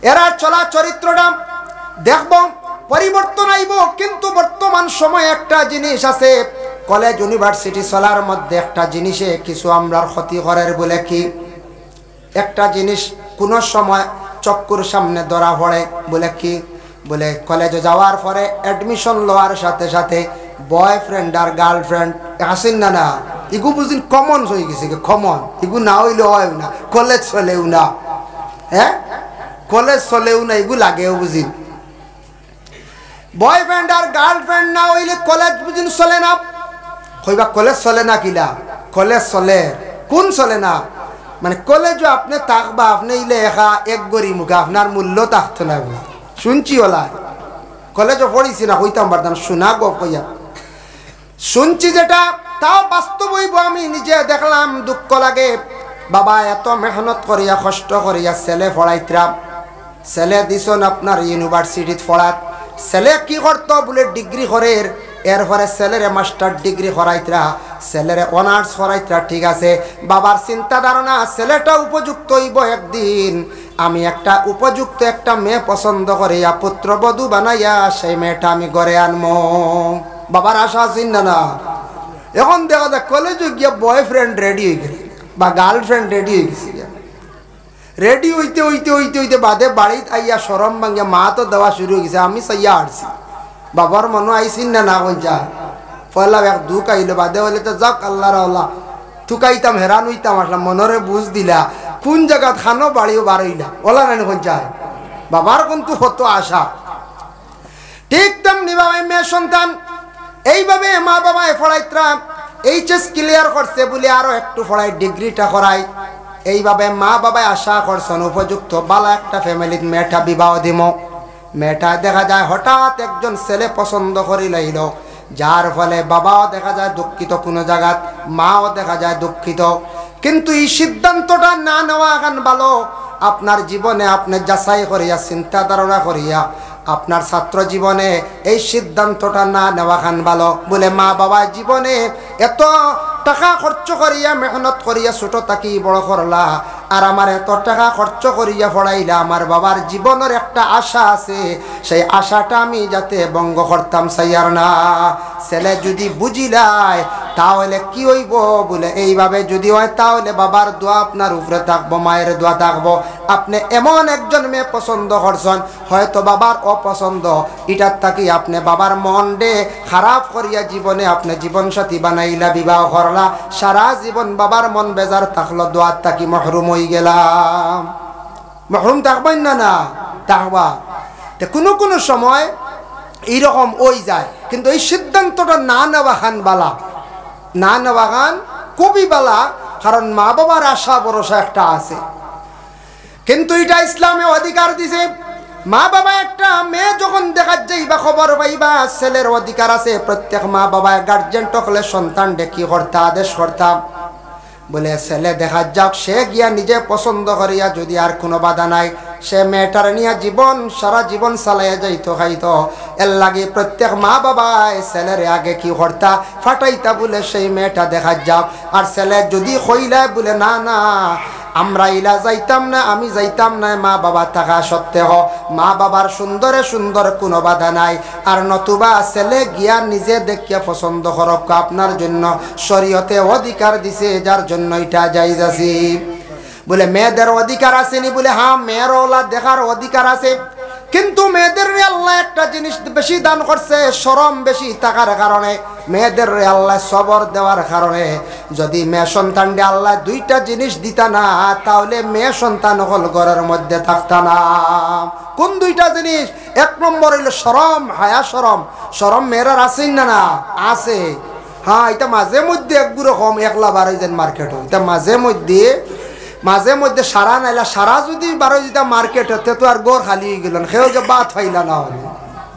এরা চলা চরিত্রটা দেখব পরিবর্তন আইব, কিন্তু বর্তমান সময়ে একটা জিনিস আছে, কলেজ ইউনিভার্সিটি চলার মধ্যে একটা জিনিসে কিছু আমরার ক্ষতি করার। বলে কি? একটা জিনিস কোন সময় চক্কুর সামনে ধরা পড়ে। বলে কি? বলে কলেজে যাওয়ার পরে অ্যাডমিশন লওয়ার সাথে সাথে বয়ফ্রেন্ড আর গার্লফ্রেন্ড আসেন না, না এগু বুঝিন কমন হয়ে গেছে, কমন এগু না হইলে হয় না, কলেজ চলেও না, হ্যাঁ কলেজ চলেও না, এগু লাগেও বুঝিন। বয়ফ্রেন্ড আর গার্লফ্রেন্ড না হইলে কলেজ বুঝিন চলে না। কইবা কলেজ চলে না কিলা? কলেজ চলে, কোন চলে না? মানে কলেজও আপনি থাকবা, আপনি ইলে একা এক গড়ি মুখে আপনার মূল্য থাকতো না। শুনছি ওলা কলেজও পড়িছি না, হইতাম পারতাম, শোনা গো কইয়া শুনছি যেটা, তাও বাস্তব হইব। আমি নিজে দেখলাম, দুঃখ লাগে। বাবা এত মেহনত করিয়া কষ্ট করিয়া ছেলে পড়াইতরা, ছেলে দিছন আপনার ইউনিভার্সিটিত পড়াত, ছেলে কি করতো বলে ডিগ্রি করে, এরপরে ছেলেরে মাস্টার ডিগ্রি করাইতরা, ছেলেরে অনার্স করাইতরা, ঠিক আছে। বাবার চিন্তা ধারণা ছেলেটা উপযুক্ত হইব, একদিন আমি একটা উপযুক্ত একটা মেয়ে পছন্দ করিয়া পুত্রবধূ বানাইয়া সেই মেয়েটা আমি ঘরে আনবো। বাবার আশা আছেন না? না। এখন দেখা যায় কলেজে গিয়া বয়ফ্রেন্ড রেডি হয়ে গেছে বা গার্লফ্রেন্ড রেডি হয়ে গেছে, রেডি হইতে হইতে হইতে হইতে বাদে বাড়িত আইয়া সরম ভাঙ্গিয়া মা তো দেওয়া শুরু হয়ে গেছে। আমি চাইয়া আসছি, বাবার মনে আইসিন না, না কইছা পয়লা এক দুঃখ আইলো, বাদে হইলে তো যাক আল্লাহ রাল্লাহ থুকাইতাম, হেরান হইতাম, আসলাম মনরে বুঝ দিলা কোন জায়গাত খানো বাড়িও বার হইলা ওলা না কইছা। বাবার কিন্তু কত আশা। ঠিক তেমনি বাবা মেয়ে সন্তান এইভাবে মা বাবায় পড়াইতরা, এইচএস ক্লিয়ার করছে বলে আরো একটু পড়াই, ডিগ্রিটা করাই। এইভাবে মা বাবায় আশা করছেন উপযুক্ত বালা একটা ফ্যামিলির মেয়েটা বিবাহ দিব। মেয়েটা দেখা যায় হঠাৎ একজন ছেলে পছন্দ করি লাইল, যার ফলে বাবাও দেখা যায় দুঃখিত কোনো জায়গাত, মাও দেখা যায় দুঃখিত। কিন্তু এই সিদ্ধান্তটা না নেওয়া এখন ভালো। আপনার জীবনে আপনি যাচাই করিয়া চিন্তা ধারণা করিয়া আপনার ছাত্র জীবনে এই সিদ্ধান্তটা না নেওয়া খান ভালো। বলে মা বাবা জীবনে এত টাকা খরচ করিয়া মেহনত করিয়া ছোট থাকি বড় করলা, আর আমার এত টাকা খরচ করিয়া পড়াইলা, আমার বাবার জীবনের একটা আশা আছে, সেই আশাটা আমি যাতে ভঙ্গ করতাম চাইয়ার না। ছেলে যদি বুঝিলায় তাহলে কি হইব? বলে এইভাবে যদি হয় তাহলে বাবার দোয়া আপনার উপরে থাকবো, মায়ের দোয়া থাকবো। আপনি এমন একজন মেয়ে পছন্দ করছেন, হয়তো বাবার অপছন্দ, এটার থাকি আপনি বাবার মন ডে খারাপ করিয়া জীবনে আপনি জীবনসাথী বানাইলা, বিবাহ করলা, সারা জীবন বাবার মন বেজার থাকলো, দোয়ার থাকি মহরুম হয়ে গেলাম। মহরুম থাকবেন না? না থাকবা। কোনো কোনো সময় এইরকম ওই যায়, কিন্তু এই সিদ্ধান্তটা না নেওয়া খান বালা, না নেওয়া খান খুবই বালা। কারণ মা বাবার আশা ভরসা একটা আছে, কিন্তু এটা ইসলামে অধিকার দিছে। মা বাবা একটা মেয়ে যখন দেখা যাইবা খবর পাইবা ছেলের অধিকার আছে, প্রত্যেক মা বাবা গার্জেন টকলে সন্তান ডেকি করতা, আদেশ করতাম বলে ছেলে দেখা যাক, সে গিয়া নিজে পছন্দ করিয়া যদি আর কোনো বাধা নাই, সে মেয়েটার নিয়ে জীবন সারা জীবন চালাইয়া যাইতো খাইতো। এর লাগে প্রত্যেক মা বাবা ছেলের আগে কি করতা, ফাটাইতা বলে সেই মেয়েটা দেখা যাক। আর ছেলে যদি কইলা বলে না না আমরা ইলা যাইতাম না, আমি যাইতাম না, মা বাবা থাকা সত্ত্বেও মা বাবার সুন্দরে সুন্দর কোনো বাধা নাই। আর নতুবা ছেলে গিয়া নিজে দেখিয়া পছন্দ করক, আপনার জন্য শরীয়তে অধিকার দিছে, যার জন্য এটা জায়েজ আছে। বলে মেয়েদের অধিকার আসেনি? বলে হ্যাঁ, মেয়ের ওলা দেখার অধিকার আছে, কিন্তু মেয়েদের আল্লাহ একটা জিনিস বেশি দান করছে, শরম বেশি থাকার কারণে, মেয়েদের আল্লাহ সবর দেওয়ার কারণে। যদি মেয়ে সন্তান আল্লাহ দুইটা জিনিস দিতা না, তাহলে মেয়ে সন্তান হল ঘরের মধ্যে থাকতা না। কোন দুইটা জিনিস? এক নম্বর হইল শরম, হায়া শরম। শরম মেয়েরার আছেন না? না আছে। হ্যাঁ, এটা মাঝে মধ্যে একগুলো কম একলা বার হয়ে যান মার্কেট, এটা মাঝে মধ্যে সারা নাইলা, সারা যদি বারো যেটা মার্কেট হতে তো আর গোর খালি হয়ে গেল, সেও যে বাদ হইলা না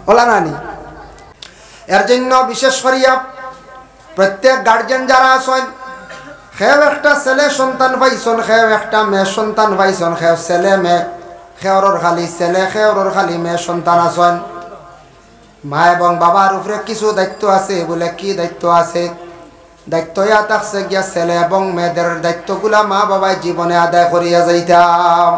হলা নানি। এর জন্য বিশেষ করিয়া প্রত্যেক গার্জেন যারা আছেন, সেও একটা ছেলে সন্তান পাইছন, সেও একটা মেয়ে সন্তান পাইছন, সেও ছেলে মেয়ে, সেওর খালি ছেলে, সেওর খালি মেয়ে সন্তান আছেন। মা এবং বাবার উপরে কিছু দায়িত্ব আছে। বলে কি দায়িত্ব আছে? দায়িত্ব ইয়া থাকছে গিয়া ছেলে এবং মেয়েদের দায়িত্বগুলা মা বাবায় জীবনে আদায় করিয়া যাইতাম।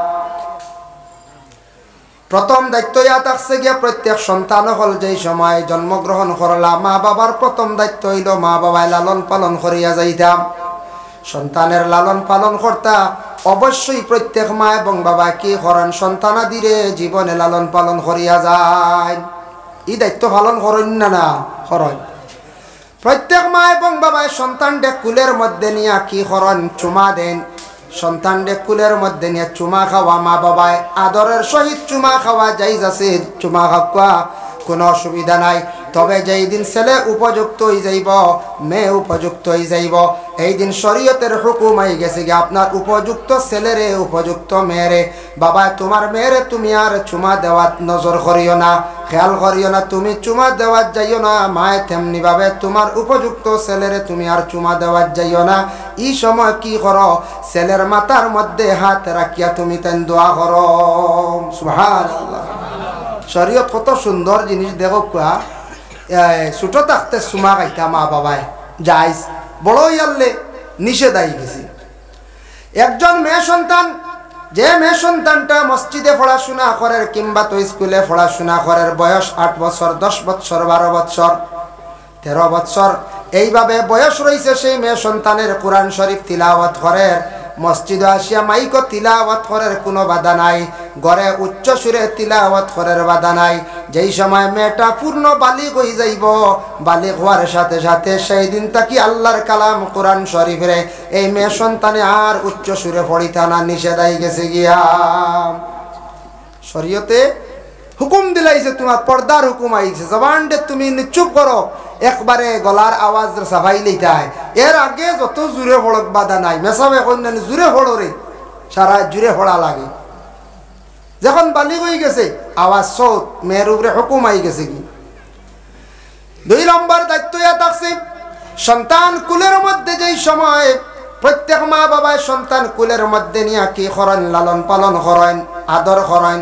প্রথম দায়িত্ব ইয়া থাকছে গিয়া প্রত্যেক সন্তান হল যেই সময় জন্মগ্রহণ করলা মা বাবার প্রথম দায়িত্ব হইল মা বাবায় লালন পালন করিয়া যাইতাম। সন্তানের লালন পালন কর্তা অবশ্যই প্রত্যেক মা এবং বাবা কি করেন সন্তানাদিরে জীবনে লালন পালন করিয়া যায়। এই দায়িত্ব পালন করেন না করেন। প্রত্যেক মা এবং বাবায় সন্তানকে কুলের মধ্যে নিয়ে কি করেন চুমা দেন। সন্তানকে কুলের মধ্যে নিয়ে চুমা খাওয়া মা বাবায় আদরের সহিত চুমা খাওয়া যাই আছে, চুমা খাওয়া কোনো অসুবিধা নাই। তবে যেই দিন ছেলে উপযুক্ত হয়ে যাইব মেয়ে উপযুক্ত হয়ে যাইব এই দিন শরীয়তের হুকুম হয়ে গেছে কি আপনার উপযুক্ত ছেলেরে উপযুক্ত মেয়েরে বাবা তোমার মেয়েরে তুমি আর চুমা দেওয়াত নজর করিও না, খেয়াল করিও না, তুমি চুমা দেওয়াত যাইও না। মায়ে তেমনি ভাবে তোমার উপযুক্ত ছেলেরে তুমি আর চুমা দেওয়াত যাইও না। এই সময় কি করো ছেলের মাথার মধ্যে হাত রাখিয়া তুমি তেন দোয়া করো। সুবহানাল্লাহ। শরীয়ত কত সুন্দর জিনিস দেখো কুয়া। ছোট থাকতে চুমা খাইতা মা বাবায় যাইস, বড় হইয়ালে নিষেধ আই গেছে। একজন মেয়ে সন্তান যে মেয়ে সন্তানটা মসজিদে পড়াশোনা করে কিংবা তো স্কুলে পড়াশোনা করে বয়স 8 বছর 10 বছর 12 বছর 13 বছর এইভাবে বয়স রয়েছে সেই মেয়ে সন্তানের কোরআন শরীফ তিলাওয়াত করে মসজিদে আসিয়া মাইকো তিলাওয়াত করার কোনো বাধা নাই, ঘরে উচ্চ সুরে তিলাওয়াত করার বাধা নাই। যেই সময় মেয়েটা পূর্ণ বালিগ হয়ে যাইব বালিগ হওয়ার সাথে সাথে সেই দিন তাকি আল্লাহর কালাম কোরআন শরীফরে এই মেয়ে সন্তানে আর উচ্চ সুরে পড়িতা না, নিষেধ হয়ে গেছে গিয়া। শরীয়তে হুকুম দিলাইছে, তোমার পর্দার হুকুম আইছে, জবানটা তুমি চুপ করো, একবারে গলার আওয়াজ সাফাই লইতায়। এর আগে যত জুড়ে পড়ক বাধা নাই, মেসাবে কন্যান জুড়ে পড়রে সারা জুড়ে পড়া লাগে। যখন বালিগ হয়ে গেছে আওয়াজ সৌত মেয়ের উপরে হুকুম আই গেছে কি। 2 নম্বর দায়িত্ব ইয়া থাকছে সন্তান কুলের মধ্যে যেই সময় প্রত্যেক মা বাবায় সন্তান কুলের মধ্যে নিয়ে কি করেন লালন পালন করেন আদর করেন।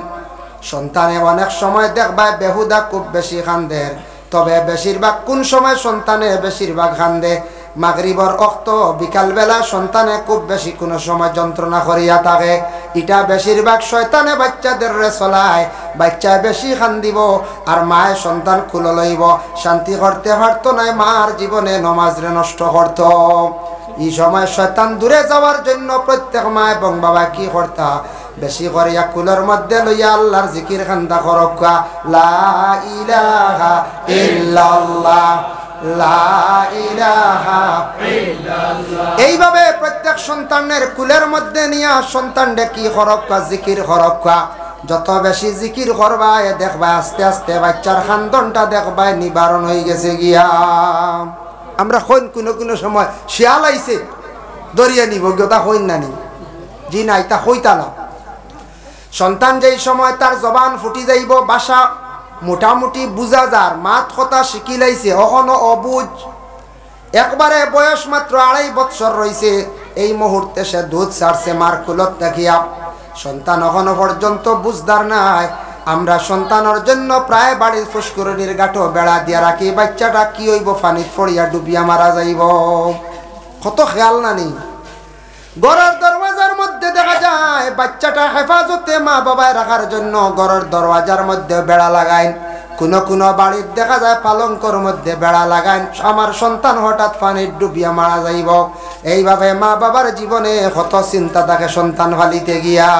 সন্তানে অনেক সময় দেখবা বেহুদা খুব বেশি কান্দে, তবে বেশিরভাগ কোন সময় সন্তানে বেশিরভাগ কান্দে মাগরিবর অক্ত বিকালবেলা সন্তানে খুব বেশি কোনো সময় যন্ত্রণা করিয়া থাকে। এটা বেশিরভাগ শয়তানে বাচ্চাদের রে চলায়, বাচ্চা বেশি কান্দিব আর মায়ের সন্তান কুল লইব, শান্তি করতে পারতো নাই, মার জীবনে নমাজ রে নষ্ট করত। এই সময় শয়তান দূরে যাওয়ার জন্য প্রত্যেক মা এবং বাবা কি করতা বেশি করিয়া কুলের মধ্যে লইয়া আল্লাহর জিকির খান্দা করকা, লা ইলাহা ইল্লাল্লাহ লা ইলাহা ইল্লাল্লাহ। এইভাবে প্রত্যেক সন্তানের কুলের মধ্যে নিয়া সন্তানকে কি করকা জিকির করকা। যত বেশি জিকির করবা দেখবা আস্তে আস্তে বাচ্চার খান্দনটা দেখবা নিবারণ হয়ে গেছে গিয়া। আমরা হইন কোনো সময় শিয়াল আইছে দরিয়া নিব তা হইন না নি, জি নাই তা হইতা না। সন্তান যেই সময় তার জবান ফুটি যাইব ভাষা মোটামুটি বুঝা যার মাত কথা শিখি লাইছে অখনো অবুঝ, একবারে বয়স মাত্র 2.5 বছর রয়েছে, এই মুহূর্তে সে দুধ ছাড়ছে মার কুলত দেখিয়া। সন্তান এখনো পর্যন্ত বুঝদার নাই। আমরা সন্তানের জন্য প্রায় বাড়ির ফুসকুরনির গাঁটো বেড়া দিয়া রাখি, বাচ্চাটা কি হইব পানিত পড়িয়া ডুবিয়া মারা যাইব, কত খেয়াল নানি। ঘরের দরওয়াজার মধ্যে দেখা যায় বাচ্চাটা হেফাজতে মা বাবায় রাখার জন্য ঘরের দরওয়াজার মধ্যে বেড়া লাগায়। কোনো বাড়ির দেখা যায় পালঙ্কর মধ্যে বেড়া লাগায়, আমার সন্তান হঠাৎ পানির ডুবিয়া মারা যাইব। এইভাবে মা বাবার জীবনে কত চিন্তা থাকে সন্তান ফালিতে গিয়া,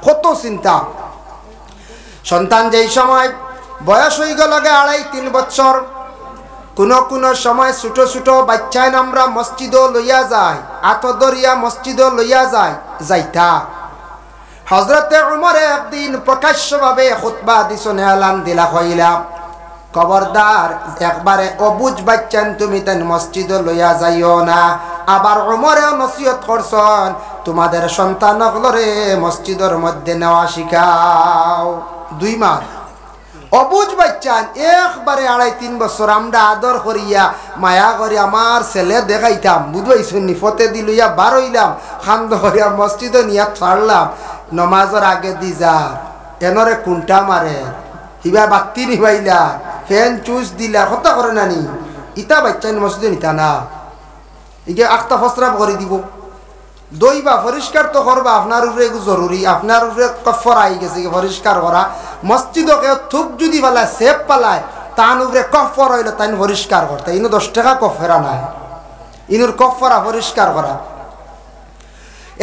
কত চিন্তা। সন্তান যেই সময় বয়স হয়ে গেল 2.5-3 বছর, কোন সময় ছোট ছোট বাচ্চায় আমরা মসজিদও লইয়া যায়, আতদরিয়া মসজিদও লইয়া যায় যাইতা। হযরতে উমরে একদিন প্রকাশ্যভাবে খুতবা দিছনে এলান দিলা কইলা, খবরদার একবারে অবুঝ বাচ্চান তুমি তেন মসজিদও লইয়া যাইও না। আবার উমরেও নসিহত করছেন তোমাদের সন্তানগুলোরে মসজিদের মধ্যে নেওয়া শিখাও। 2 মাস অবুঝ বাচ্চান একবারে 2.5-3 বছর আমরা আদর করিয়া মায়া করি আমার ছেলে দেখাইতাম, বুঝবাইছেন নি, ফতে দিলইয়া বার হইলাম, খান্দ করিয়া মসজিদে নিয়া ছাড়লাম, নমাজের আগে দি যা এনরে কুন্টা মারে হিবা বাতি নিবাইলা ফ্যান চুজ দিলা কথা করে নানি, ইটা বাচ্চান মসজিদে নিতা না, ইকে আখতা ফসরা করে দিব। দইবা পরিষ্কার তো করবা, আপনার উপরে জরুরি, আপনার উপরে কফর আই গেছে পরিষ্কার করা। মসজিদকে থুক যদি পালায় সেপ পালায় তান উপরে কফর হইল তাই পরিষ্কার করতে, ইনু 10 টাকা কফেরা নাই, ইনুর কফরা পরিষ্কার করা।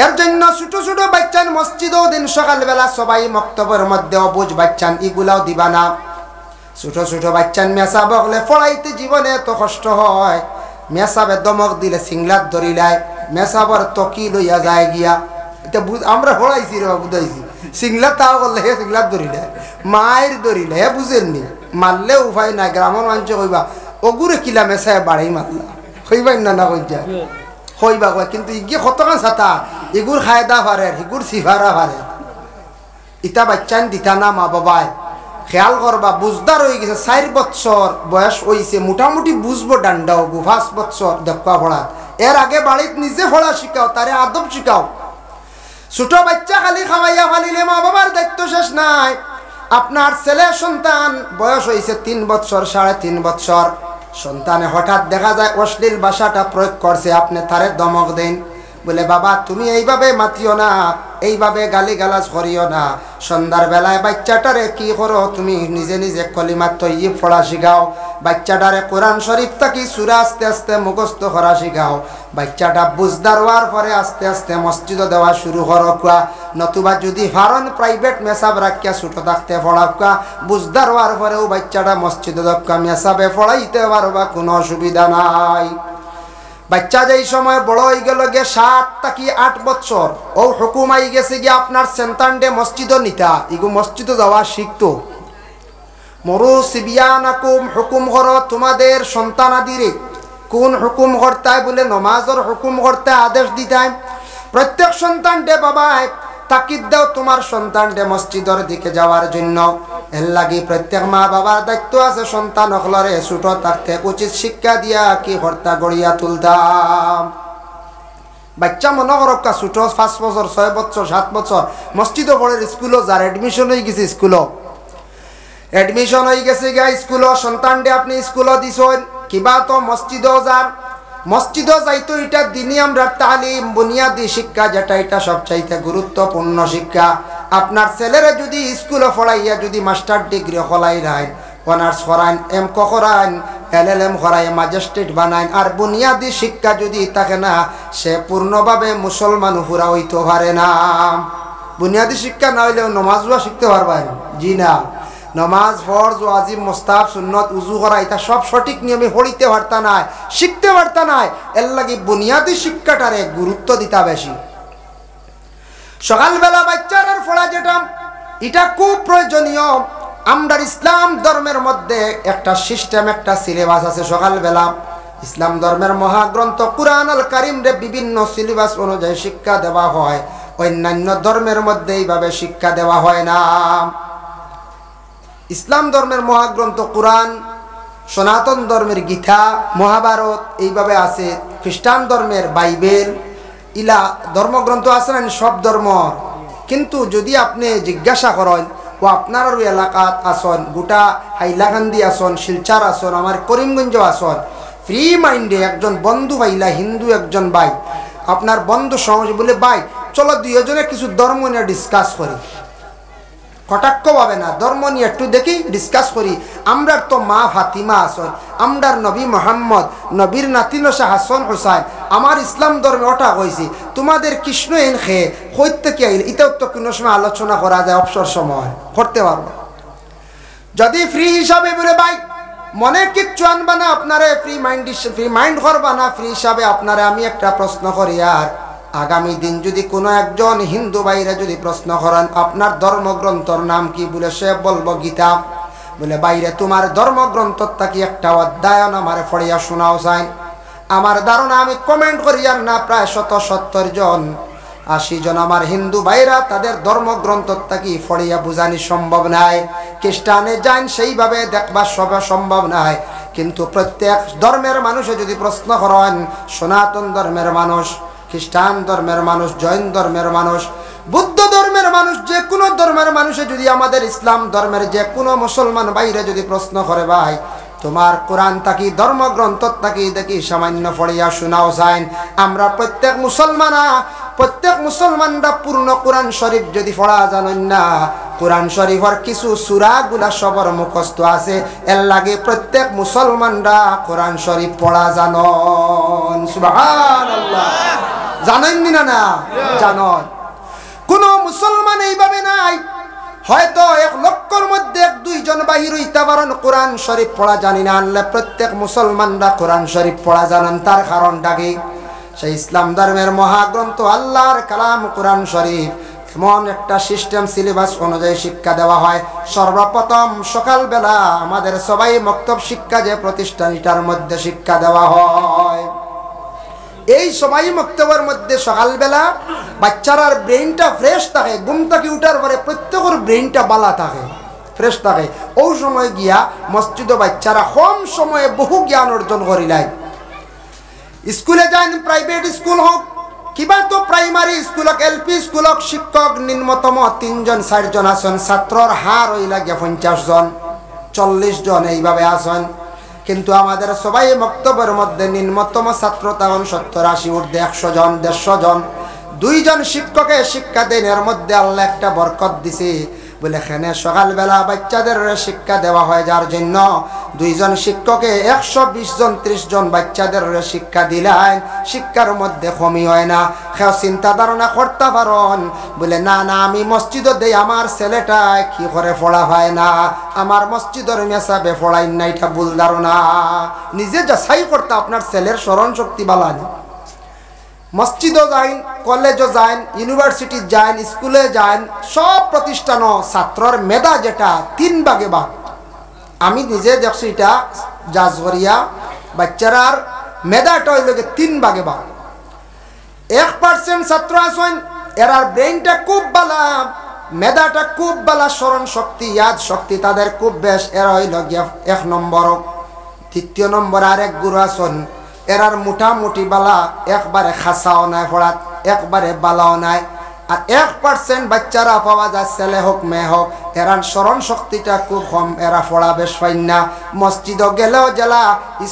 এর জন্য ছোট ছোট বাচ্চান মসজিদও দিন সকালবেলা সবাই মক্তবের মধ্যে অবুঝ বাচ্চান এগুলাও দিবা না। ছোট ছোট বাচ্চান মেসা বকলে পড়াইতে জীবনে এত কষ্ট হয়, মেসাবে দমক দিলে সিংলাত ধরিলায়, মেসাবর তকি লইয়া যায় গিয়া। এটা আমরা পড়াইছি রে বুঝাইছি, সিংলাত তাও করলে হে সিংলাত ধরিলায়, মায়ের ধরিলে হে বুঝেননি, মারলে উপায় নাই। গ্রামের মানুষ কইবা অগুরে কিলা মেসায় বাড়াই মারলা, কইবাই না না কইয়া কইবা কয়, কিন্তু ইগিয়ে কতক্ষণ ছাতা এগুর খায়দা পারে, এগুর সিফারা পারে। ইটা বাচ্চান দিতা না মা বাবায় খেয়াল করবা, বুঝদার হয়ে গেছে 4 বছর বয়স হয়েছে, মোটামুটি বুঝবো ডান্ডাও 5 বছর দেখা পড়া। এর আগে বাড়িতে নিজে পড়া শিখাও, তারে আদব শিখাও। ছোট বাচ্চা খালি খাওয়াইয়া ফালিলে মা বাবার দায়িত্ব শেষ নাই। আপনার ছেলে সন্তান বয়স হয়েছে 3 বছর 3.5 বছর, সন্তানে হঠাৎ দেখা যায় অশ্লীল ভাষাটা প্রয়োগ করছে, আপনি তারে দমক দেন, বলে বাবা তুমি এইভাবে মাতিও না, এইভাবে গালিগালাজ করিও না। সন্ধ্যার বেলায় বাচ্চাটারে কি করো, তুমি নিজে নিজে কলিমা তৈয়ব পড়া শিখাও, বাচ্চাটারে কোরআন শরীফ থাকি সূরা আস্তে আস্তে মুখস্থ করা শিখাও। বাচ্চাটা বুঝদার হওয়ার পরে আস্তে আস্তে মসজিদে দেওয়া শুরু করো কুয়া, নতুবা যদি ফারন প্রাইভেট মেসাব রাখিয়া ছোটো থাকতে পড়াও কুয়া, বুঝদার হওয়ার পরেও বাচ্চাটা মসজিদে দক্কা মেসাবে পড়াইতে পারবা, কোনো অসুবিধা নাই। বাচ্চা যেই সময় বড় হয়ে গেল গে 7 থেকে 8 বছর, ও হুকুম আই গেছে গিয়ে আপনার সন্তানডে মসজিদও নিতা, ইগু মসজিদে যাওয়া শিখতো। মরু সিবিয়ানাকুম, হুকুম করো তোমাদের সন্তানাদিরে। কোন হুকুম করতায় বলে নমাজের হুকুম করতে আদেশ দিতায়। প্রত্যেক সন্তানডে বাবায় তাকিদ দাও তোমার সন্তানডে মসজিদের দিকে যাওয়ার জন্য। এর লাগি প্রত্যেক মা বাবার দায়িত্ব আছে সন্তান হলরে ছোট থাকতে উচিত শিক্ষা দিয়া কি কর্তা গড়িয়া তুলতাম। বাচ্চা মনে করক্কা ছোট 5 বছর 6 বছর 7 বছর মসজিদও পড়ে, স্কুলও যার এডমিশন হয়ে গেছে, স্কুলও এডমিশন হয়ে গেছে গা, স্কুলও সন্তানডে আপনি স্কুলও দিছেন, কিবা তো মসজিদও যার, মসজিদও যাইতো। এটা দিনই আমরা তালিম বুনিয়াদী শিক্ষা, যেটা এটা সবচাইতে গুরুত্বপূর্ণ শিক্ষা। আপনার ছেলেরা যদি স্কুলে পড়াইয়া যদি মাস্টার ডিগ্রি হলাই রাইন, অনার্স করাইন, এমকো করাইন, LLM করাই, ম্যাজিস্ট্রেট বানাইন, আর বুনিয়াদী শিক্ষা যদি থাকে না, সে পূর্ণভাবে মুসলমান পুরা হইতে পারে না। বুনিয়াদী শিক্ষা না হইলেও নমাজও শিখতে পারবেন, জি না। নমাজ ফরজ ওয়াজিব মুস্তাহাব সুন্নত উজু করা এটা সব সঠিক নিয়মে পড়িতে পারতা নাই, শিখতে পারতা নাই। এর লাগি বুনিয়াদী শিক্ষাটারে গুরুত্ব দিতা বেশি। সকালবেলা বাচ্চাদের পড়া যেটা এটা খুব প্রয়োজনীয়। আমরা ইসলাম ধর্মের মধ্যে একটা সিস্টেম, একটা সিলেবাস আছে। সকালবেলা ইসলাম ধর্মের মহাগ্রন্থ কুরআন আল কারীম রে বিভিন্ন সিলেবাস অনুযায়ী শিক্ষা দেওয়া হয়, অন্যান্য ধর্মের মধ্যে এইভাবে শিক্ষা দেওয়া হয় না। ইসলাম ধর্মের মহাগ্রন্থ কুরআন, সনাতন ধর্মের গীতা মহাভারত এইভাবে আছে, খ্রিস্টান ধর্মের বাইবেল, ইলা ধর্মগ্রন্থ আছে না সব ধর্ম। কিন্তু যদি আপনি জিজ্ঞাসা করেন ও আপনার এলাকাত আসন, গোটা হাইলাকান্দি আসন, শিলচার আসন, আমার করিমগঞ্জ আসন, ফ্রি মাইন্ডে একজন বন্ধু পাইলা, হিন্দু একজন ভাই, আপনার বন্ধু সমাজ বলে ভাই চলো দুইজনে কিছু ধর্ম নিয়ে ডিসকাস করি, কটাক্ষ পাবে না, ধর্ম নিয়ে একটু দেখি ডিসকাস করি। আমরার তো মা ফাতিমা আসন, আমরার নবী মোহাম্মদ, নবীর নাতিন শাহ হাসান হুসাইন, আমার ইসলাম ধর্মে ওটা কইছি, তোমাদের কৃষ্ণ এন খেয়ে কইতে কি আইল, এটাও তো কোনো সময় আলোচনা করা যায়, অবসর সময় করতে পারবো। যদি ফ্রি হিসাবে বলে ভাই মনে কিচ্ছু আনবা না, আপনারে ফ্রি মাইন্ড করবা না, ফ্রি হিসাবে আপনারে আমি একটা প্রশ্ন করি। আর আগামী দিন যদি কোনো একজন হিন্দু ভাইরা যদি প্রশ্ন করেন আপনার ধর্মগ্রন্থর নাম কি, বলে সে বলবো গীতা, বলে বাইরে তোমার ধর্মগ্রন্থর থাকি একটা অধ্যায়ন আমার পড়িয়া শোনাও চাই। আমার ধারণা আমি কমেন্ট করি আর না প্রায় 170 জন 80 জন আমার হিন্দু ভাইরা তাদের ধর্মগ্রন্থর থাকি পড়িয়া বোঝানি সম্ভব নাই। খ্রিস্টানে যান সেইভাবে দেখবা সব সম্ভব নাই। কিন্তু প্রত্যেক ধর্মের মানুষে যদি প্রশ্ন করেন, সনাতন ধর্মের মানুষ, খ্রিস্টান ধর্মের মানুষ, জৈন ধর্মের মানুষ, বুদ্ধ ধর্মের মানুষ, যে কোনো ধর্মের মানুষে যদি আমাদের ইসলাম ধর্মের যে কোনো মুসলমান ভাইরা যদি প্রশ্ন করে ভাই তোমার কোরআন থাকি ধর্মগ্রন্থ থাকি দেখি সামান্য পড়িয়া শোনাও চাইন, আমরা প্রত্যেক মুসলমানা প্রত্যেক মুসলমানরা পূর্ণ কোরআন শরীফ যদি পড়া জানেন না, কোরআন শরীফের কিছু সূরাগুলা সবার মুখস্থ আছে, এর লাগে প্রত্যেক মুসলমানরা কোরআন শরীফ পড়া জানেন। সুবহানাল্লাহ। জানেন না? না জানেন। কোন মুসলমান এইভাবে নাই, হয়তো 1 লক্ষর মধ্যে 1-2 জন বাহির হইতে পারেন কোরআন শরীফ পড়া জানি না। আনলে প্রত্যেক মুসলমানরা কোরআন শরীফ পড়া জানেন। তার কারণটা কি? সেই ইসলাম ধর্মের মহাগ্রন্থ আল্লাহর কালাম কোরআন শরীফ এমন একটা সিস্টেম সিলেবাস অনুযায়ী শিক্ষা দেওয়া হয়। সর্বপ্রথম সকালবেলা আমাদের সবাই মক্তব শিক্ষা যে প্রতিষ্ঠান, এটার মধ্যে শিক্ষা দেওয়া হয়। এই সবাই মক্তবের মধ্যে সকালবেলা বাচ্চারার ব্রেইনটা ফ্রেশ থাকে, ঘুম থেকে উঠার পরে প্রত্যেকের ব্রেইনটা বালা থাকে, ফ্রেশ থাকে। ওই সময় গিয়া মসজিদে বাচ্চারা কম সময়ে বহু জ্ঞান অর্জন করিলাই। স্কুলে যান, প্রাইভেট স্কুল হোক কিবা তো প্রাইমারি স্কুল হোক, এলপি স্কুল হোক, শিক্ষক নিম্নতম 3 জন 4 জন আসন, ছাত্রর হার হই লাগে 50 জন 40 জন এইভাবে আসন। কিন্তু আমাদের সবাই মক্তবের মধ্যে নিম্নতম ছাত্র তখন 70-80 ঊর্ধ্বে 100 জন 150 জন। 2 জন শিক্ষকের শিক্ষা দেন, এর মধ্যে আল্লাহ একটা বরকত দিছে বলে এখানে সকালবেলা বাচ্চাদের শিক্ষা দেওয়া হয়, যার জন্য 2 জন শিক্ষকে 120 জন 30 জন বাচ্চাদের শিক্ষা দিলেন। শিক্ষার মধ্যে কমি হয় না। কেউ চিন্তা ধারণা করতে পারেন বলে না না আমি মসজিদে দেই, আমার ছেলেটা কি করে পড়া হয় না, আমার মসজিদের মেসাবে পড়াই না, এটা ভুল ধারণা। নিজে যাচাই করতে আপনার ছেলের স্মরণ শক্তি বাড়ান। মসজিদও যাইন, কলেজও যাইন, ইউনিভার্সিটি যাইন, স্কুলে যাইন, সব প্রতিষ্ঠানও ছাত্রর মেধা যেটা 3 ভাগে ভাগ। আমি নিজে দেখছি এটা জাজগরিয়া বাচ্চারার মেধাটা হইল 3 ভাগে ভাগ। 1% ছাত্র আছেন এরার ব্রেইনটা খুব ভালো, মেধাটা খুব ভালো, স্মরণ শক্তি ইয়াদ শক্তি তাদের খুব বেশ, এরা হইল 1 নম্বর। 2 নম্বর আরেক গুরু আছেন এরার মোটামুটি বালা, একবারে খাসাও নাই পড়াত, একবারে বালাও নাই। আর 1% বাচ্চারা পাওয়া যায়, ছেলে হোক মেয়ে হোক, এরার স্মরণ শক্তিটা খুব কম, এরা পড়া বেশ পাইন না। মসজিদও গেলেও জেলা,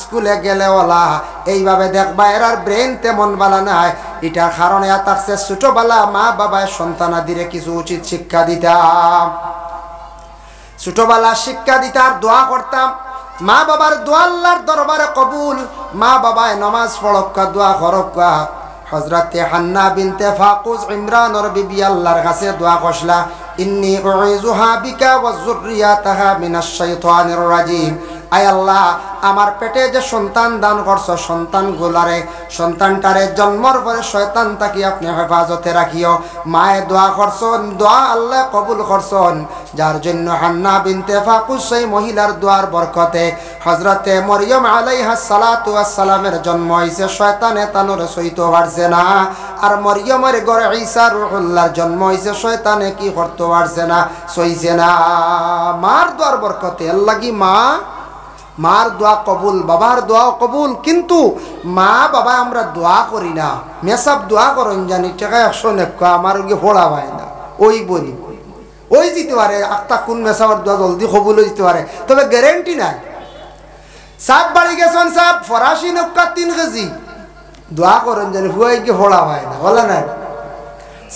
স্কুলে গেলেও ওলা, এইভাবে দেখবা এরার ব্রেন তেমন বালা নাই। এটার কারণে তার সে ছোটবেলা মা বাবায় সন্তানাদিরে কিছু উচিত শিক্ষা দিতাম, ছোটবেলা শিক্ষা দিতাম, দোয়া করতাম। মা বাবার দোয়া আল্লাহর দরবারে কবুল। মা বাবায় নামাজ পড়ক্কা, দোয়া করক্কা। হযরতে হান্না বিনতে ফাকুস ইমরানের বিবি আল্লাহর কাছে দোয়া করলা, ইন্নী উইযুহা বিকা ওয়া যুররিয়াতাহা মিনাশ শাইতানির রাজিম। আয় আল্লাহ, আমার পেটে যে সন্তান দান করছো, সন্তানটারে জন্মর পরে শয়তান তাকে আপনি হেফাজতে রাখিও। মায়ে দোয়া করছেন, দোয়া আল্লাহ কবুল করছেন, যার জন্য হান্না বিনতে ফাকুস সেই মহিলার দোয়ার বরকতে হযরতে মরিয়ম আলাইহাস সালাতু ওয়াস সালামের জন্ম হইছে। শয়তানে তানরে সইতে পারছে না। আর মরিয়মের ঘরে ঈসা রূহুল্লাহর জন্ম হইছে, শয়তানে কি করতে পারছে না, সইছে না। মার দোয়ার বরকতে আল্লাহ কি মার দোয়া কবুল, বাবার দোয়া কবুল। কিন্তু মা বাবা আমরা দোয়া করি না, মেসাব দোয়া করেন জানি টাকা 100 নেকা আমার গিয়ে ফোড়া হয় না, ওই বলি ওই দিতে পারে আক্তা কোন মেসাবার দোয়া জলদি কবুল হয়ে যেতে পারে, তবে গ্যারেন্টি নাই। সাপ বাড়ি গেছেন, সাপ ফরাসি নক্কা 3 কেজি দোয়া করেন জানি হুয়াই গিয়ে ফোড়া হয় না, বলে না।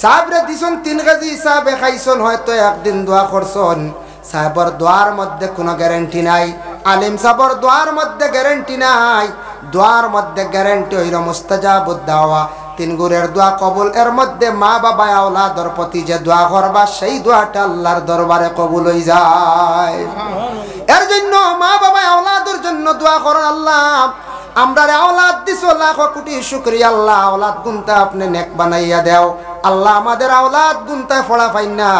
সাহেবরে দিছেন 3 কেজি, সাহেবে খাইছেন, হয়তো একদিন দোয়া করছেন। সাহেবর দোয়ার মধ্যে কোনো গ্যারেন্টি নাই। আলিম সাহেবর দোয়ার মধ্যে গ্যারেন্টি নাই। দোয়ার মধ্যে গ্যারেন্টি হইল মুস্তাজাবুদ দাওয়া, 3 গুণের দোয়া কবুল। এর মধ্যে মা বাবা আওলাদের প্রতি যে দোয়া করবা, সেই দোয়াটা আল্লাহর দরবারে কবুল হয়ে যায়। এর জন্য মা বাবা আওলাদের জন্য দোয়া করেন, আল্লাহ আমরা আওলাদ দিছো, লাখ কোটি শুকরিয়া। আল্লাহ আওলাদ গুনতে আপনি নেক বানাইয়া দেও। আল্লাহ আমাদের আওলাদ গুনতে ফোড়া পাই না।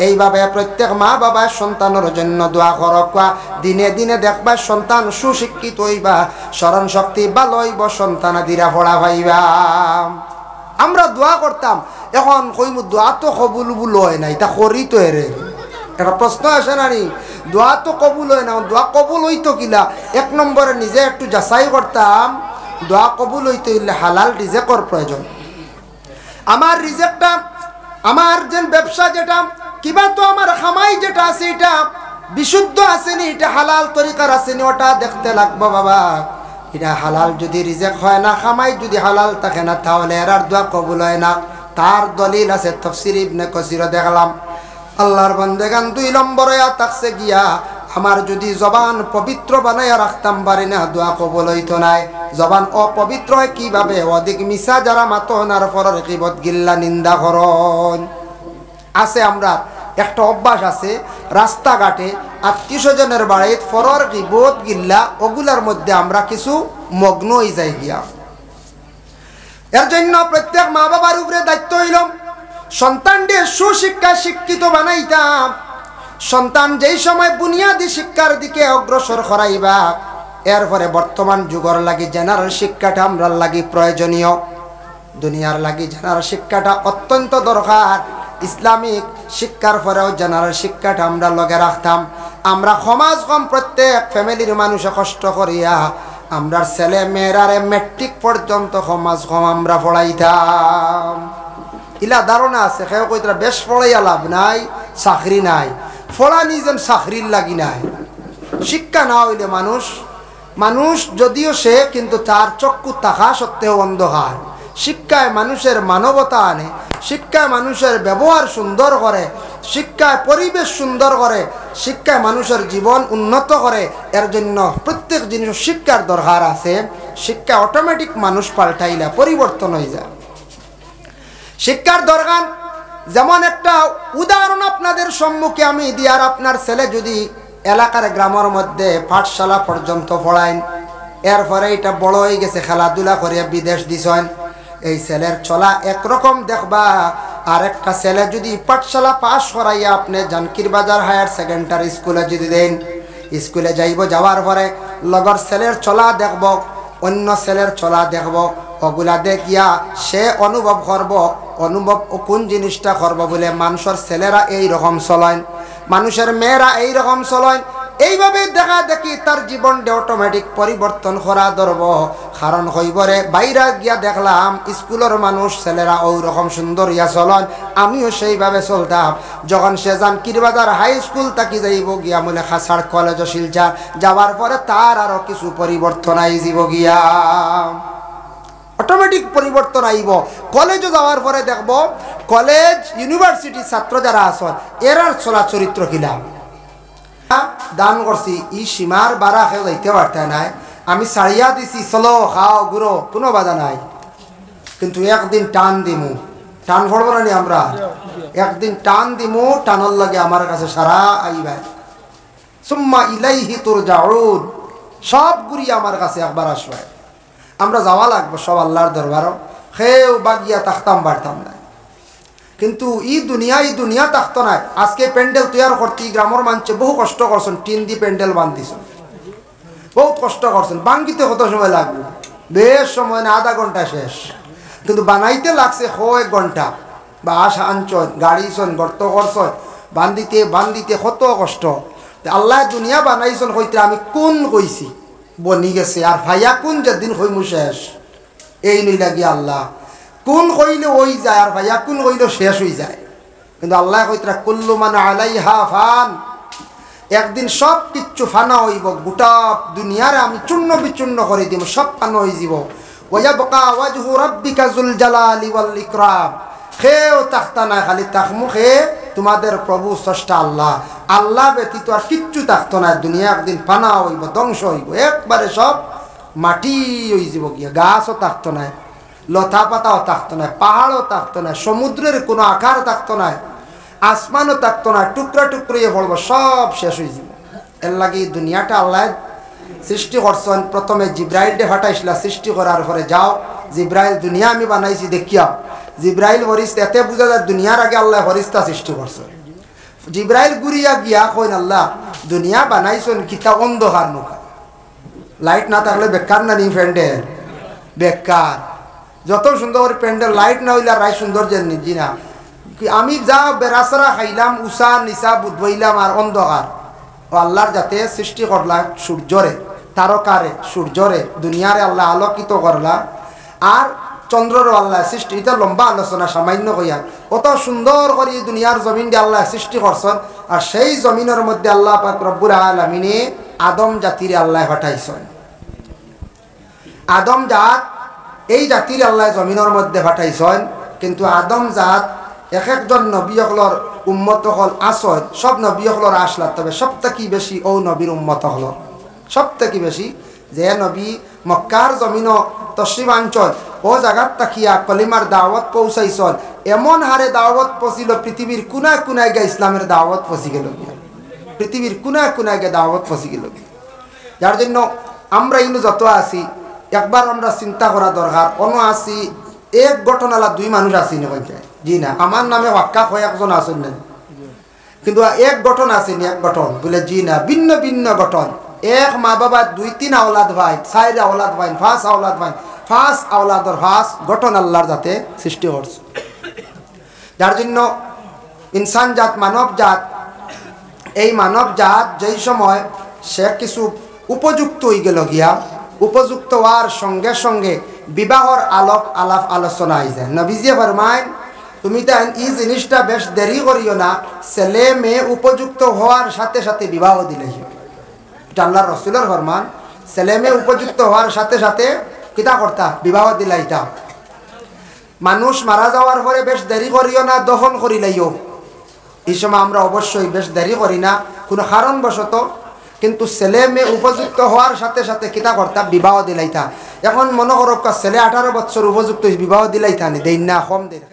এইভাবে প্রত্যেক মা বাবা সন্তানের জন্য দোয়া করক। দিনে দিনে দেখবা সন্তান সুশিক্ষিত হইবা, স্মরণ শক্তি ভালো হইব, সন্তানাদিরা ফোড়া পাইবা। আমরা দোয়া করতাম, এখন কইমু দোয়া তো কবুল বুল হয় না, এটা করি তো এরে একটা প্রশ্ন আসে না নি? দোয়া তো কবুল হয় না, দোয়া কবুল হইতো কিলা? 1 নম্বরে নিজে একটু যাচাই করতাম, দোয়া কবুল হইতে হইলে হালাল রিজেকর প্রয়োজন। আমার রিজেকটা, আমার যে ব্যবসা যেটা কিবা তো আমার খামাই যেটা আছে এটা বিশুদ্ধ আসেনি, এটা হালাল তরিকার আসেনি, ওটা দেখতে লাগবো বাবা। এটা হালাল যদি রিজেক হয় না, খামাই যদি হালাল থাকে না, তাহলে এর দোয়া কবুল হয় না। তার দলিল আছে তাফসীর ইবনে কাসির দেখলাম আল্লাহর বান্দাগান 2 নম্বরে থাকছে গিয়া আমার যদি জবান পবিত্র বানায়া রাখতাম পারি না দোয়া কবুল হইতো না। জবান অপবিত্র হয় কিভাবে? অধিক মিছা যারা মাতন আর পরের গীবত গিল্লা নিন্দা করন আছে। আমরা একটা অভ্যাস আছে রাস্তাঘাটে আত্মীয় স্বজনের বাড়িতে পরের গীবত গিল্লা ওগুলার মধ্যে আমরা কিছু মগ্ন হয়ে যাই গিয়া। এর জন্য প্রত্যেক মা বাবার উপরে দায়িত্ব হইল সন্তানদের সুশিক্ষায় শিক্ষিত বানাইতাম। সন্তান যেই সময় বুনিয়াদী শিক্ষার দিকে অগ্রসর করাইবা এরপরে বর্তমান যুগের লাগি জেনারেল শিক্ষাটা আমরা লাগি প্রয়োজনীয়। দুনিয়ার লাগি জেনারেল শিক্ষাটা অত্যন্ত দরকার। ইসলামিক শিক্ষার পরেও জেনারেল শিক্ষাটা আমরা লগে রাখতাম। আমরা সমাজ কম প্রত্যেক ফ্যামিলির মানুষে কষ্ট করিয়া আমরা ছেলে মেয়েরারে মেট্রিক পর্যন্ত সমাজ কম আমরা পড়াইতাম। ইলা ধারণা আছে কেউ কইতরা বেশ পড়াইয়া লাভ নাই, চাকরি নাই। ফলা নিজের চাকরির লাগি নাই। শিক্ষা না হইলে মানুষ যদিও সে কিন্তু তার চক্ষু থাকা সত্ত্বেও অন্ধকার। শিক্ষায় মানুষের মানবতা আনে, শিক্ষায় মানুষের ব্যবহার সুন্দর করে, শিক্ষায় পরিবেশ সুন্দর করে, শিক্ষায় মানুষের জীবন উন্নত করে। এর জন্য প্রত্যেক জিনিস শিক্ষার দরকার আছে। শিক্ষা অটোমেটিক মানুষ পাল্টাইলে পরিবর্তন হয়ে যায়। শিক্ষার দরকার যেমন একটা উদাহরণ আপনাদের সম্মুখে আমি দিয়ার, আপনার ছেলে যদি এলাকার গ্রামের মধ্যে পাঠশালা পর্যন্ত পড়াইন, এরপরে এটা বড় হয়ে গেছে খেলাধুলা করে বিদেশ দিছেন, এই ছেলের চলা একরকম দেখবা। আর একটা ছেলে যদি পাঠশালা পাশ করাইয়া আপনি জানকির বাজার হায়ার সেকেন্ডারি স্কুলে যদি দেন, স্কুলে যাইব, যাওয়ার পরে লগর ছেলের চলা দেখব, অন্য ছেলের চলা দেখব, ওগুলা দেখিয়া সে অনুভব করব। অনুভব কোন জিনিসটা করব বলে মানুষের ছেলেরা এই রকম চলেন, মানুষের মেয়েরা এই রকম চলেন। এইভাবে দেখা দেখি তার জীবনটা অটোমেটিক পরিবর্তন করা ধরব। কারণ হইবরে বাইরে গিয়া দেখলাম স্কুলের মানুষ ছেলেরা ওই রকম সুন্দর ইয়া চলন, আমিও সেইভাবে চলতাম। যখন সে জানকির বাজার হাই স্কুল তাকি যাইব গিয়া মনে খাসাড় কলেজ শিলচর যাওয়ার পরে তার আরো কিছু পরিবর্তন আইব গিয়া, অটোমেটিক পরিবর্তন আইব। কলেজে যাওয়ার পরে দেখব কলেজ ইউনিভার্সিটি ছাত্র যারা আছেন এরার চলা চরিত্র কিলা। দান করছি ই সীমার বাড়া খেয়ে যাইতে পারতে নাই, আমি ছাড়িয়া দিছি চলো খাও ঘুরো, কোনো বাধা নাই। কিন্তু একদিন টান দিমু, টান পড়ব না আমরা, একদিন টান দিমু, টানোর লাগে আমার কাছে সারা আইবা। সুম্মা ইলাইহি তুরজাউন, সব ঘুরি আমার কাছে একবার আসবে। আমরা যাওয়া লাগবো সব আল্লাহর দরবারও, খেয়েও বাগিয়া থাকতাম পারতাম না। কিন্তু ই দুনিয়া থাকতো না। আজকে প্যান্ডেল তৈরি করতে গ্রামের মানুষে বহু কষ্ট করছেন, টিন দিয়ে প্যান্ডেল বান্ধিছেন, বহুত কষ্ট করছেন। বাঙ্গিতে কত সময় লাগবে? বেশ সময় না, আধা ঘন্টা শেষ। কিন্তু বানাইতে লাগছে 1 ঘন্টা। বাস আনছন, গাড়িছন, গর্ত করছন, বান্ধিতে কত কষ্ট। আল্লাহ দুনিয়া বানাইছন হইতে আমি কোন কইছি বনি গেছে, আর ভাইয়া কোন যেদিন হইমু শেষ, এই নই লাগি আল্লাহ কোন কইলে ওই যায়, আর ভাইয়া কোন কইলে শেষ হয়ে যায়। কিন্তু আল্লাহ কইতরা কুল্লু মান আলাইহা ফান, একদিন সব কিচ্ছু ফানা হইব, গোটা দুনিয়ারে আমি চূর্ণ বিচূর্ণ করে দিব, সব ফানা হয়ে যাব। ওয়ায়াবকা ওয়াজহু রাব্বিকা যুল জালালি ওয়াল ইকরাম, খেয়েও থাকতা না, খালি তাকমু খেয়ে তোমাদের প্রভু স্রষ্টা আল্লাহ, আল্লাহ ব্যতীত আর কিচ্ছু থাকতো না। দুনিয়া একদিন ফানা হইব, ধ্বংস হইব, একবারে সব মাটি হয়ে যাব গিয়া। গাছও থাকতো না, লতা পাতাও থাকতো না, পাহাড়ও থাকতো না, সমুদ্রের কোনো আকার থাকতো না, আসমানও থাকতো না, টুকরা টুকরিয়ে পড়বো, সব শেষ হয়ে যাব। এর লাগে দুনিয়াটা আল্লাহ সৃষ্টি করছেন। প্রথমে জিব্রাইলকে ফাটাইছিলা, সৃষ্টি করার পরে যাও জিব্রাইল দুনিয়া আমি বানাইছি দেখিয়া। জিব্রাইল ফরিস্তা, এতে বোঝা যায় দুনিয়ার আগে আল্লাহ ফরিস্তা সৃষ্টি করছেন। জিব্রাইল গুরিয়া গিয়া কইন আল্লাহ দুনিয়া বানাইছেন কিতা অন্ধকার মুখা, লাইট না থাকলে বেকার না নি প্যান্ডেল, বেকার। যত সুন্দর প্যান্ডেল, লাইট না হইলে রায় সুন্দর জি না। আমি যা বেড়াচড়া খাইলাম, উষা নিশা বুধবইলাম আর অন্ধকার। ও আল্লাহর যাতে সৃষ্টি করলা সূর্যরে, তারকারে, সূর্যরে দুনিয়ারে আল্লাহ আলোকিত করলা, আর চন্দ্ররও আল্লাহ সৃষ্টি। এটা লম্বা আলোচনা, সামান্য কইয়া কত সুন্দর করে দুনিয়ার জমিন দিয়ে আল্লাহ সৃষ্টি করছেন। আর সেই জমিনের মধ্যে আল্লাহ পাক রব্বুল আলামিনে আদম জাতিরে আল্লাহ পাঠাইছেন। আদম জাত এই জাতির আল্লাহ জমিনের মধ্যে পাঠাইছেন কিন্তু আদম জাত এক একজন নবী হলর উম্মত হল আসয় সব নবী হলর আসলা তবে সবথেকে বেশি ও নবীর উম্মত হল সবথেকে বেশি যে নবী মক্কার জমিন তসরিমাঞ্চল ও জায়গাত তাকিয়া কলিমার দাওয়াত পৌঁছাইছল এমন হারে দাওয়াত পৌঁছিল পৃথিবীর কোনায় কোনায় গিয়ে ইসলামের দাওয়াত পৌঁছে গেল পৃথিবীর কোনায় কোনায় গিয়ে দাওয়াত পৌঁছে গেল যার জন্য আমরা ইনু যত আছি একবার আমরা চিন্তা করা দরকার অন্য আছি এক ঘটনালা দুই মানুষ আছি না জি না আমার নামে ওয়াক্কা হয়ে একজন আসেন না কিন্তু এক গঠন আসেনি এক গঠন বলে জি না ভিন্ন ভিন্ন গঠন এক মা বাবা 2-3 আওলাদ ভাই 4 আওলাদ ভাই 5 আওলাদ ভাই 5 আওলাদর 5 গঠন আল্লাহর যাতে সৃষ্টি করছে যার জন্য ইনসান জাত মানব জাত এই মানব জাত যেই সময় সে কিছু উপযুক্ত হয়ে গেল গিয়া উপযুক্ত হওয়ার সঙ্গে সঙ্গে বিবাহর আলাপ আলোচনা হয়ে যায় নবীজি ফরমায় তুমি তাই এই জিনিসটা বেশ দেরি করিও না ছেলে মেয়ে উপযুক্ত হওয়ার সাথে সাথে বিবাহ দিলে এটা আল্লাহর রাসূলের ফরমান ছেলে মেয়ে উপযুক্ত হওয়ার সাথে সাথে কিতা করতা বিবাহ দিলাইতা মানুষ মারা যাওয়ার পরে বেশ দেরি করিও না দফন করিলাইও এই সময় আমরা অবশ্যই বেশ দেরি করি না কোনো কারণবশত কিন্তু ছেলে মেয়ে উপযুক্ত হওয়ার সাথে সাথে কিতা করতা বিবাহ দিলাইতা এখন মনে করো ছেলে 18 বছর উপযুক্ত বিবাহ দিলাইতা নি দেই না কম দেয়